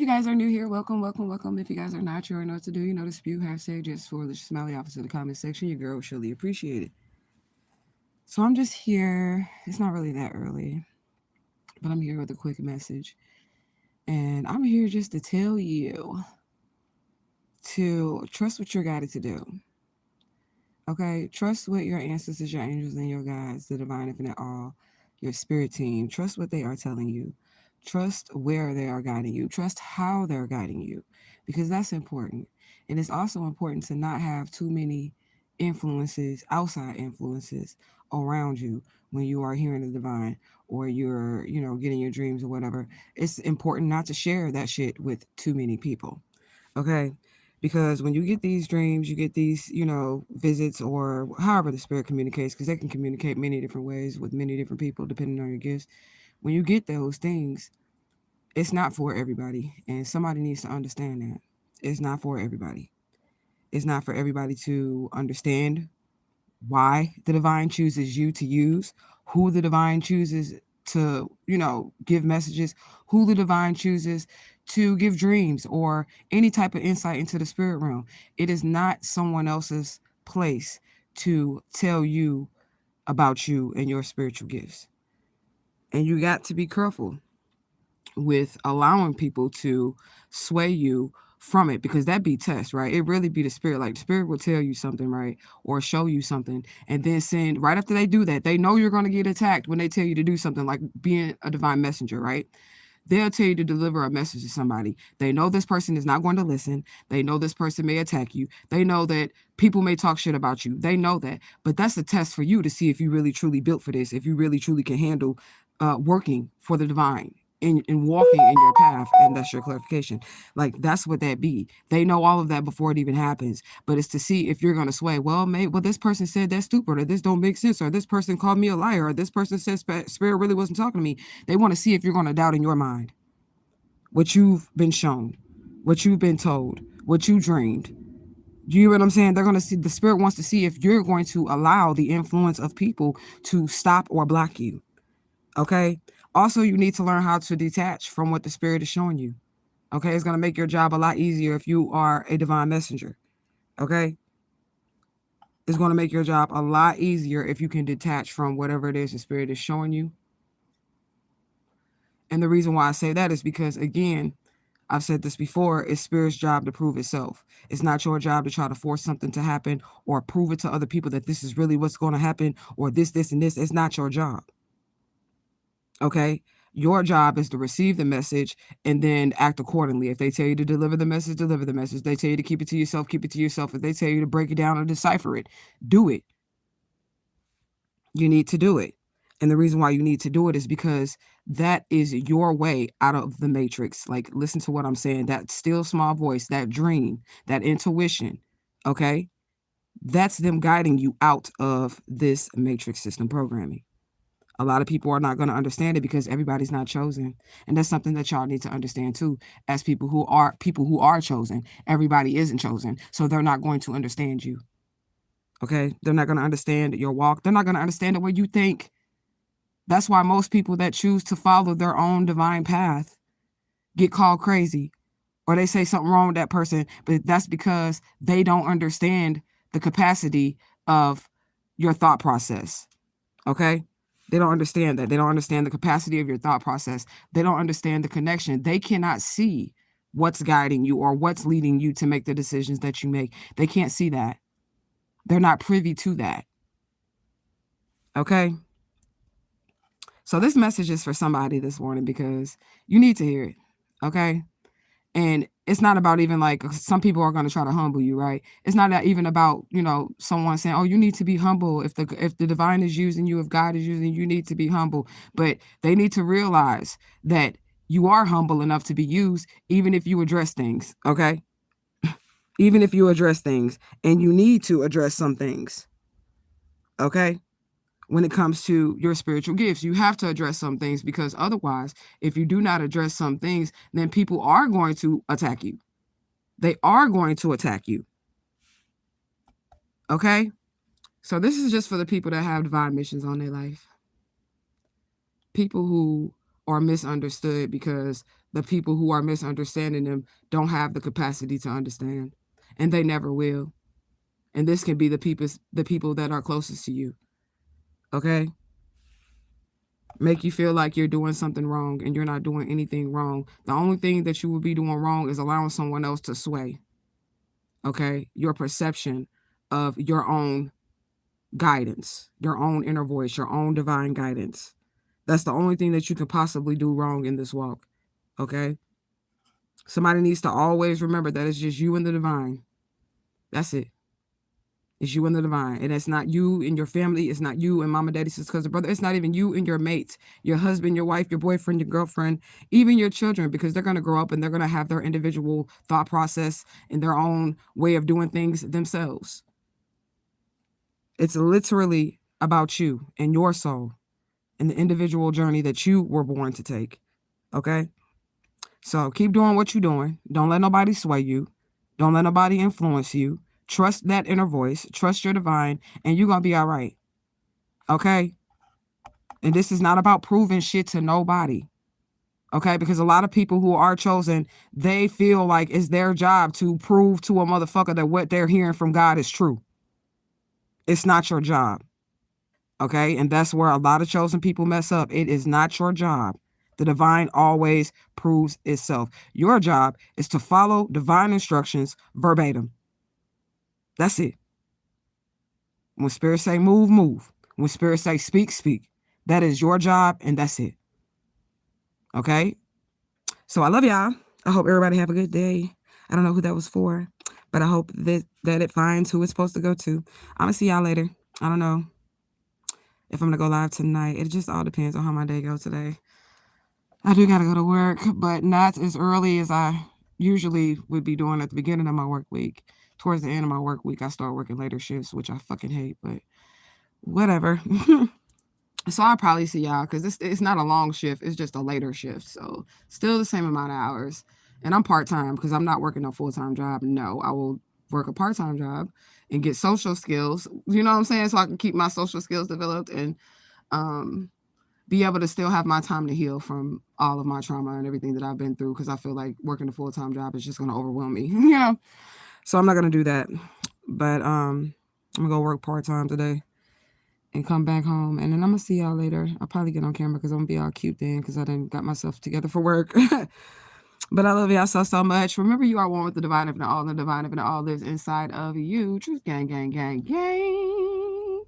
you guys are new here, welcome, welcome, welcome. If you guys are not, you already know what to do. You know to spew, have say, just for the smiley office in the comment section. Your girl will surely appreciate it. So I'm just here. It's not really that early, but I'm here with a quick message. And I'm here just to tell you to trust what you're guided to do. Okay? Trust what your ancestors, your angels, and your guides, the divine infinite all, your spirit team, trust what they are telling you. Trust where they are guiding you. Trust how they're guiding you, because that's important. And it's also important to not have too many influences, outside influences around you when you are hearing the divine or you're, getting your dreams or whatever. It's important not to share that shit with too many people. Okay? Because when you get these dreams, you get these, visits or however the spirit communicates, because they can communicate many different ways with many different people depending on your gifts. When you get those things, it's not for everybody. And somebody needs to understand that. It's not for everybody. It's not for everybody to understand why the divine chooses you to use, who the divine chooses to, give messages, who the divine chooses to give dreams or any type of insight into the spirit realm. It is not someone else's place to tell you about you and your spiritual gifts. And you got to be careful with allowing people to sway you from it, because that be test, right? It really be the spirit. Like the spirit will tell you something, right? Or show you something, and then send right after they do that, they know you're going to get attacked when they tell you to do something, like being a divine messenger, right? They'll tell you to deliver a message to somebody. They know this person is not going to listen. They know this person may attack you. They know that people may talk shit about you. They know that. But that's a test for you to see if you really truly built for this, if you really truly can handle working for the divine and walking in your path. And that's your clarification. Like, that's what that be. They know all of that before it even happens. But it's to see if you're going to sway. Well, this person said that's stupid, or this don't make sense, or this person called me a liar, or this person said spirit really wasn't talking to me. They want to see if you're going to doubt in your mind what you've been shown, what you've been told, what you dreamed. You hear what I'm saying? They're going to see, the spirit wants to see if you're going to allow the influence of people to stop or block you. Okay? Also, you need to learn how to detach from what the spirit is showing you. Okay? It's going to make your job a lot easier if you are a divine messenger. Okay? It's going to make your job a lot easier if you can detach from whatever it is the spirit is showing you. And the reason why I say that is because, again, I've said this before, it's spirit's job to prove itself. It's not your job to try to force something to happen or prove it to other people that this is really what's going to happen, or this, and this. It's not your job. Okay? Your job is to receive the message and then act accordingly. If they tell you to deliver the message, deliver the message. They tell you to keep it to yourself, keep it to yourself. If they tell you to break it down or decipher it, do it. You need to do it. And the reason why you need to do it is because that is your way out of the matrix. Like, listen to what I'm saying. That still small voice, that dream, that intuition, okay? That's them guiding you out of this matrix system programming. A lot of people are not going to understand it because everybody's not chosen. And that's something that y'all need to understand too. As people who are chosen, everybody isn't chosen. So they're not going to understand you. Okay? They're not going to understand your walk. They're not going to understand the way you think. That's why most people that choose to follow their own divine path get called crazy, or they say something wrong with that person, but that's because they don't understand the capacity of your thought process. Okay? They don't understand that. They don't understand the capacity of your thought process. They don't understand the connection. They cannot see what's guiding you or what's leading you to make the decisions that you make. They can't see that. They're not privy to that. Okay? So this message is for somebody this morning because you need to hear it, okay? And it's not about even like, some people are going to try to humble you, right? It's not even about, someone saying, oh, you need to be humble. If the divine is using you, if God is using you, you need to be humble. But they need to realize that you are humble enough to be used, even if you address things, okay? Even if you address things, and you need to address some things, okay? When it comes to your spiritual gifts, you have to address some things, because otherwise, if you do not address some things, then people are going to attack you. They are going to attack you. Okay? So this is just for the people that have divine missions on their life. People who are misunderstood because the people who are misunderstanding them don't have the capacity to understand, and they never will. And this can be the people that are closest to you. Okay? Make you feel like you're doing something wrong, and you're not doing anything wrong. The only thing that you would be doing wrong is allowing someone else to sway, okay, your perception of your own guidance, your own inner voice, your own divine guidance. That's the only thing that you could possibly do wrong in this walk, okay? Somebody needs to always remember that it's just you and the divine. That's it. It's you and the divine. And it's not you and your family. It's not you and mama, daddy, sister, cousin, brother. It's not even you and your mates, your husband, your wife, your boyfriend, your girlfriend, even your children, because they're going to grow up and they're going to have their individual thought process and their own way of doing things themselves. It's literally about you and your soul and the individual journey that you were born to take. Okay? So keep doing what you're doing. Don't let nobody sway you. Don't let nobody influence you. Trust that inner voice. Trust your divine, and you're going to be all right. Okay? And this is not about proving shit to nobody. Okay? Because a lot of people who are chosen, they feel like it's their job to prove to a motherfucker that what they're hearing from God is true. It's not your job. Okay? And that's where a lot of chosen people mess up. It is not your job. The divine always proves itself. Your job is to follow divine instructions verbatim. That's it. When spirit say move, move. When spirit say speak, speak. That is your job, and that's it. Okay? So I love y'all. I hope everybody have a good day. I don't know who that was for, but I hope that it finds who it's supposed to go to. I'm going to see y'all later. I don't know if I'm going to go live tonight. It just all depends on how my day goes today. I do got to go to work, but not as early as I usually would be doing at the beginning of my work week. Towards the end of my work week, I start working later shifts, which I fucking hate, but whatever. So I'll probably see y'all, because it's not a long shift. It's just a later shift. So still the same amount of hours. And I'm part-time because I'm not working a full-time job. No, I will work a part-time job and get social skills. You know what I'm saying? So I can keep my social skills developed and be able to still have my time to heal from all of my trauma and everything that I've been through, because I feel like working a full-time job is just going to overwhelm me. You know? So I'm not going to do that. But I'm going to go work part-time today and come back home. And then I'm going to see y'all later. I'll probably get on camera because I'm going to be all cute then, because I done got myself together for work. But I love y'all so much. Remember, you are one with the divine, if not all, and the divine, if not all, lives inside of you. Truth gang, gang, gang, gang.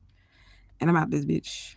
And I'm out this bitch.